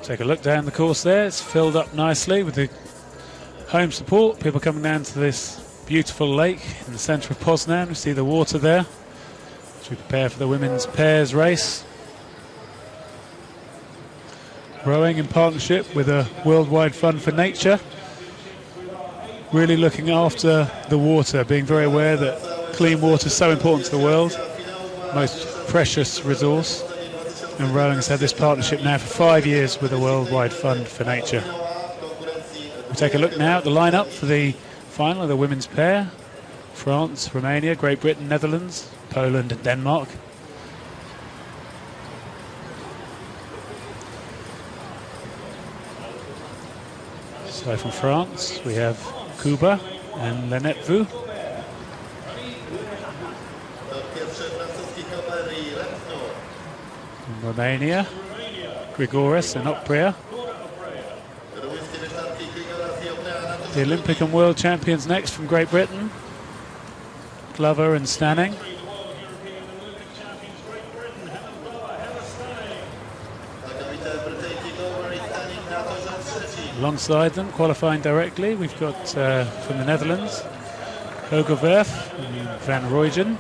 Take a look down the course there. It's filled up nicely with the home support. People coming down to this beautiful lake in the centre of Poznan. We see the water there as we prepare for the women's pairs race. Rowing in partnership with a Worldwide Fund for Nature. Really looking after the water, being very aware that clean water is so important to the world, most precious resource. And rowing has had this partnership now for 5 years with the Worldwide Fund for Nature. We'll take a look now at the lineup for the final of the women's pair. France, Romania, Great Britain, Netherlands, Poland and Denmark. So from France we have Kuba and Lenette Vu. From Romania, Grigoris and Oprea. The Olympic and World Champions next from Great Britain, Glover and Stanning. Alongside them, qualifying directly, we've got from the Netherlands, Hogewerf and Van Rooijen.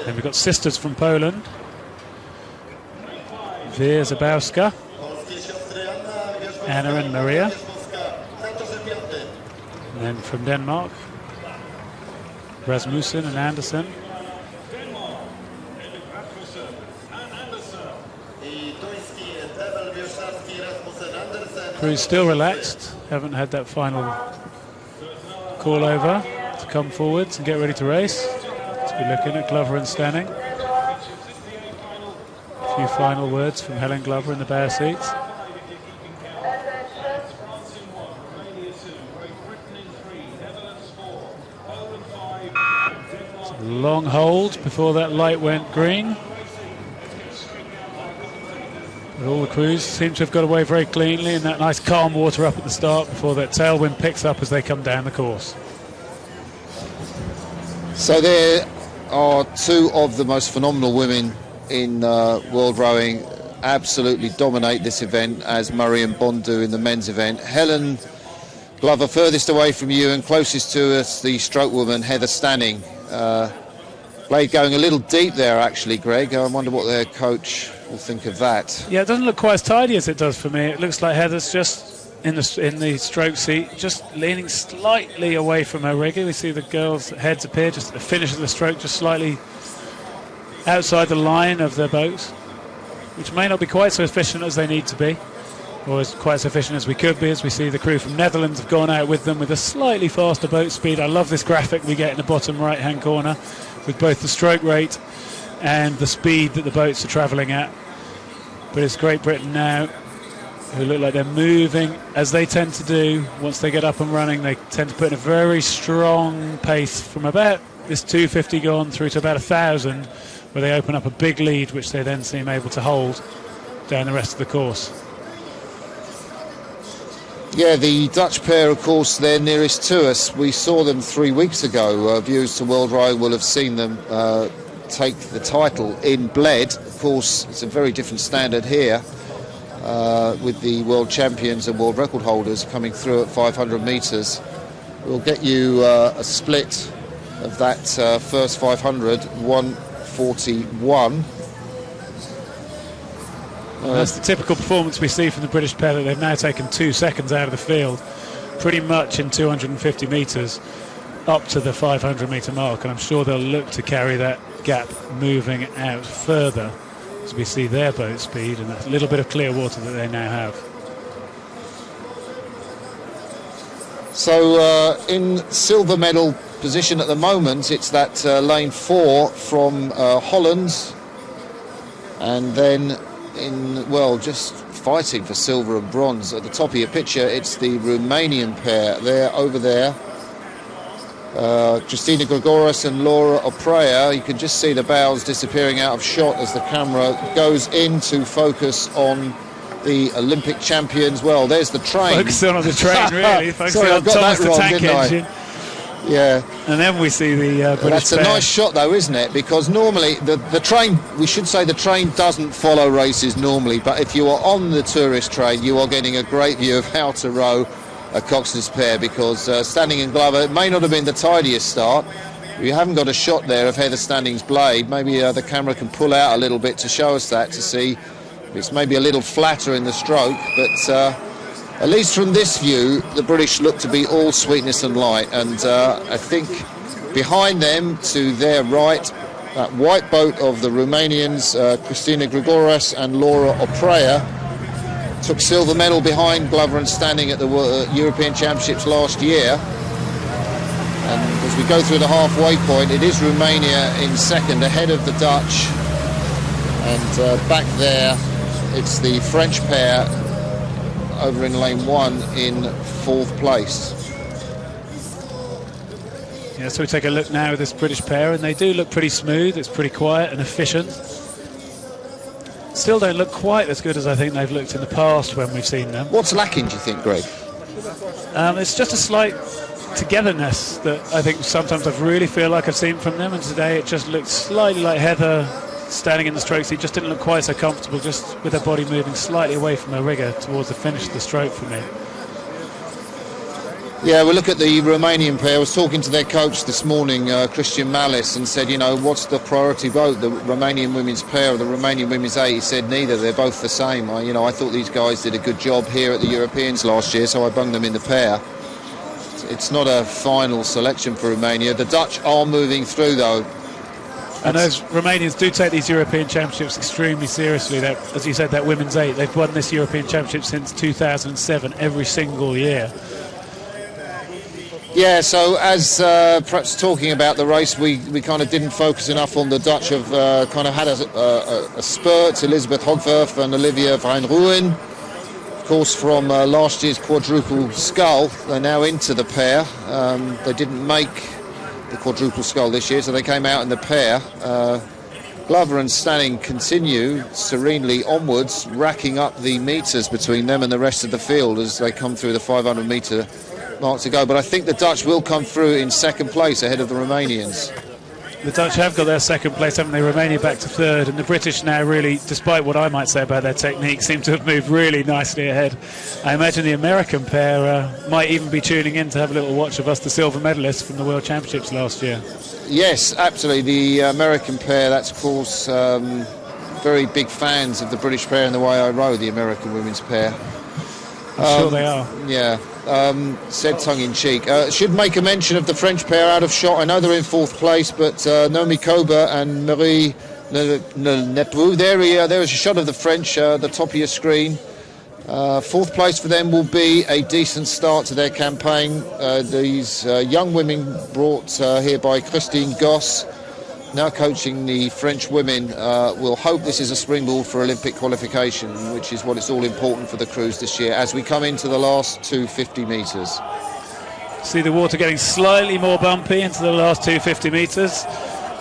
Then we've got sisters from Poland, Veer Zabowska, Anna and Maria. And then from Denmark, Rasmussen and Andersen. Crew's still relaxed, haven't had that final call over to come forwards and get ready to race. So we're looking at Glover and Stanning. A few final words from Helen Glover in the bow seats. Long hold before that light went green. But all the crews seem to have got away very cleanly in that nice calm water up at the start before that tailwind picks up as they come down the course. So there are two of the most phenomenal women in world rowing. Absolutely dominate this event, as Murray and Bond do in the men's event. Helen Glover furthest away from you, and closest to us the stroke woman Heather Stanning. Blade going a little deep there actually, Greg. I wonder what their coach will think of that. Yeah, it doesn't look quite as tidy as it does for me. It looks like Heather's just in the stroke seat, just leaning slightly away from her rigger. We see the girls' heads appear just at the finish of the stroke, just slightly outside the line of their boats, which may not be quite so efficient as they need to be, or as quite as efficient as we could be, as we see the crew from Netherlands have gone out with them with a slightly faster boat speed. I love this graphic we get in the bottom right hand corner with both the stroke rate and the speed that the boats are travelling at. But it's Great Britain now who look like they're moving, as they tend to do once they get up and running. They tend to put in a very strong pace from about this 250 gone through to about 1,000, where they open up a big lead which they then seem able to hold down the rest of the course. Yeah, the Dutch pair, of course, they're nearest to us. We saw them 3 weeks ago. Viewers to World Rowing will have seen them take the title in Bled. Of course, it's a very different standard here with the world champions and world record holders coming through at 500 metres. We'll get you a split of that first 500, 1:41. That's the typical performance we see from the British pair, that they've now taken 2 seconds out of the field pretty much in 250 metres up to the 500 metre mark, and I'm sure they'll look to carry that gap moving out further as we see their boat speed and that little bit of clear water that they now have. So in silver medal position at the moment, it's that lane 4 from Holland, and then just fighting for silver and bronze at the top of your picture, it's the Romanian pair. They're over there, Christina Grigoris and Laura Oprea. You can just see the bows disappearing out of shot as the camera goes into focus on the Olympic champions. Well, there's the train. Focusing on the train, really. Focusing Sorry, on I got Thomas that the wrong, Tank didn't I? Engine. Yeah. And then we see the British That's a pair. nice shot, though, isn't it? Because normally the train, we should say the train doesn't follow races normally, but if you are on the tourist train, you are getting a great view of how to row a Cox's pair, because Standing and Glover, it may not have been the tidiest start. You haven't got a shot there of Heather Standing's blade. Maybe the camera can pull out a little bit to show us that, to see it's maybe a little flatter in the stroke, but at least from this view, the British look to be all sweetness and light. And I think behind them, to their right, that white boat of the Romanians, Cristina Grigoras and Laura Oprea, took silver medal behind Glover and Standing at the European Championships last year. And as we go through the halfway point, it is Romania in second, ahead of the Dutch. And back there, it's the French pair over in lane 1 in 4th place. Yeah, so we take a look now at this British pair, and they do look pretty smooth. It's pretty quiet and efficient. Still don't look quite as good as I think they've looked in the past when we've seen them. What's lacking, do you think, Greg? It's just a slight togetherness that I think sometimes I really feel like I've seen from them, and today it just looked slightly like Heather standing in the stroke seat just didn't look quite so comfortable, just with her body moving slightly away from her rigger towards the finish of the stroke for me. Yeah, we look at the Romanian pair. I was talking to their coach this morning, Christian Malice, and said, you know, what's the priority boat, the Romanian women's pair or the Romanian women's A? He said neither, they're both the same. I thought these guys did a good job here at the Europeans last year, so I bunged them in the pair. It's not a final selection for Romania. The Dutch are moving through, though. And those Romanians do take these European Championships extremely seriously. That, as you said, that women's 8, they've won this European Championship since 2007, every single year. Yeah, so as perhaps talking about the race, we kind of didn't focus enough on the Dutch. Have kind of had a spurt. Elizabeth Hogwerth and Olivia van Rooyen, of course, from last year's quadruple scull. They're now into the pair. They didn't make the quadruple scull this year, so they came out in the pair. Glover and Standing continue serenely onwards, racking up the metres between them and the rest of the field as they come through the 500 metre mark to go. But I think the Dutch will come through in second place ahead of the Romanians. The Dutch have got their second place, haven't they? Romania back to third, and the British now really, despite what I might say about their technique, seem to have moved really nicely ahead. I imagine the American pair might even be tuning in to have a little watch of us, the silver medalists from the World Championships last year. Yes, absolutely. The American pair, that's of course very big fans of the British pair and the way I row the American women's pair. I'm sure they are. Yeah. Said tongue-in-cheek. Should make a mention of the French pair out of shot. I know they're in 4th place, but Naomi Kober and Marie Nepou. There is a shot of the French, the top of your screen. 4th place for them will be a decent start to their campaign. These young women brought here by Christine Goss, now coaching the French women, will hope this is a springboard for Olympic qualification, which is what it's all important for the crews this year as we come into the last 250 metres. See the water getting slightly more bumpy into the last 250 metres.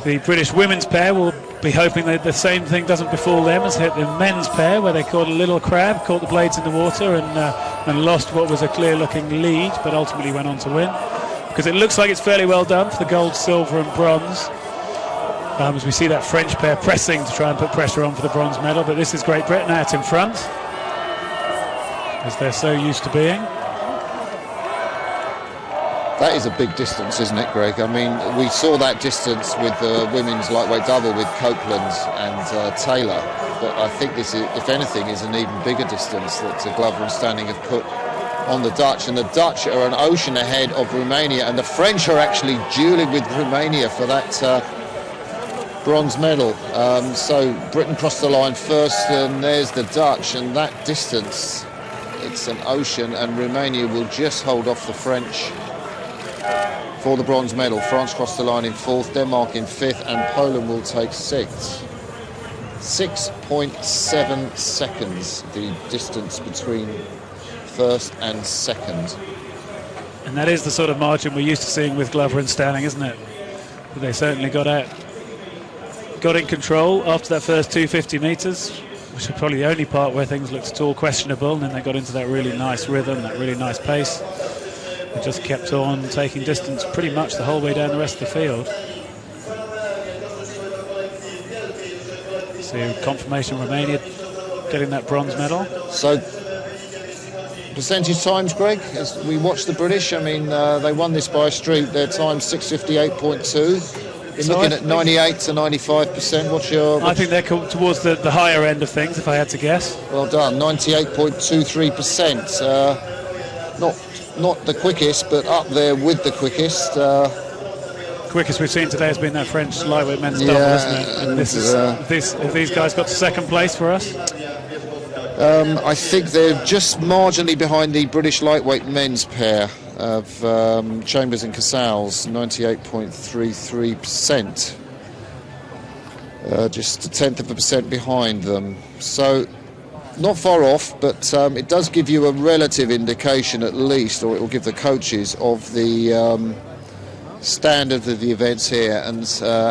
The British women's pair will be hoping that the same thing doesn't befall them as hit the men's pair, where they caught a little crab, caught the blades in the water and lost what was a clear looking lead, but ultimately went on to win, because it looks like it's fairly well done for the gold, silver and bronze. As we see that French pair pressing to try and put pressure on for the bronze medal, but this is Great Britain out in front, as they're so used to being. That is a big distance, isn't it, Greg? I mean, we saw that distance with the women's lightweight double with Copeland and Taylor, but I think this, if anything, is an even bigger distance that Glover and Standing have put on the Dutch, and the Dutch are an ocean ahead of Romania, and the French are actually duelling with Romania for that bronze medal. So Britain crossed the line first, and there's the Dutch, and that distance, it's an ocean, and Romania will just hold off the French for the bronze medal. France crossed the line in 4th, Denmark in 5th, and Poland will take 6th. 6.7 seconds the distance between first and second. And that is the sort of margin we're used to seeing with Glover and Standing, isn't it? But they certainly got in control after that first 250 metres, which was probably the only part where things looked at all questionable, and then they got into that really nice rhythm, that really nice pace. They just kept on taking distance pretty much the whole way down the rest of the field. See confirmation Romania getting that bronze medal. So, percentage times, Greg, as we watch the British, I mean, they won this by a streak. Their time's 6:58.2. You're So looking at 98 to 95%. What's your... I think they're towards the higher end of things, if I had to guess. Well done, 98.23%. Not the quickest, but up there with the quickest. Quickest we've seen today has been that French lightweight men's double, isn't it? And this is have these guys got to second place for us? I think they're just marginally behind the British lightweight men's pair of Chambers and Casals, 98.33%. Just a tenth of a percent behind them. So not far off, but it does give you a relative indication at least, or it will give the coaches, of the standard of the events here and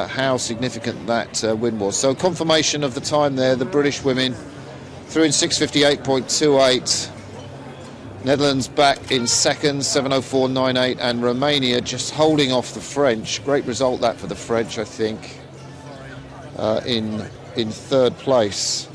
how significant that win was. So confirmation of the time there, the British women through in 6:58.28. Netherlands back in second, 7:04.98, and Romania just holding off the French. Great result that for the French, I think, in third place.